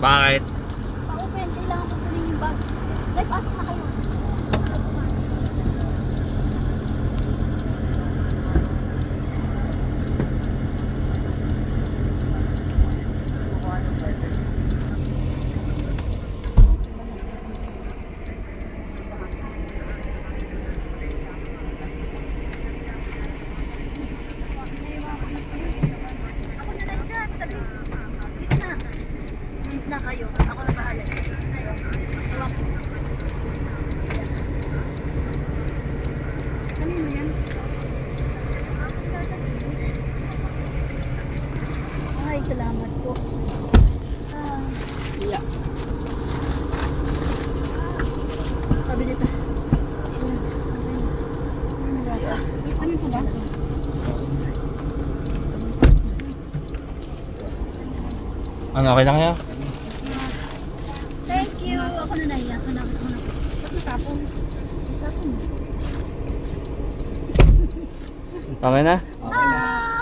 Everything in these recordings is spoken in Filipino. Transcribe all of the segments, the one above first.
Bakit? Pa-open, kailangan ko kunin yung bag. Dahil pasok na kayo. Ako na lang dyan, sabi. Dito na. Dito na kayo. Ako na bahala. Hawak. Kanino yan? Ay, salamat po. Ah, Yeah. sabi dito. Kami po baso. Ano, okay lang kaya? Thank you. Ako na nahiya. Ako na. Ba't natapon? Natapon. Okay na?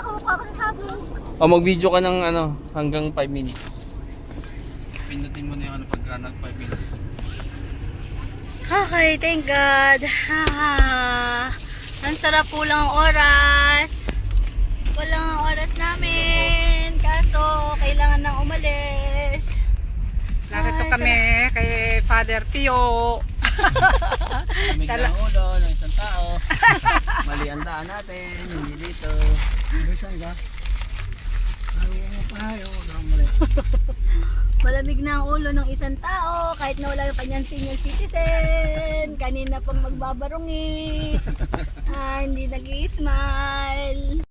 Kukuha ko ng sabong. O mag-video ka ng ano, hanggang 5 minutes. Pindutin mo na yung ano pagka nag 5 minutes. Okay, thank God. Ang sarap po lang ang oras. Walang ang oras namin. Kaso, kailangan nang umalis. Narito Ay, kami kay Father Tio. Lamig na ang ulo ng isang tao. Mali ang daan natin, hindi dito. Malamig na ang ulo ng isang tao kahit na wala yung kanyang senior citizen. Kanina pang magbabarungit. Hindi nag-i-smile.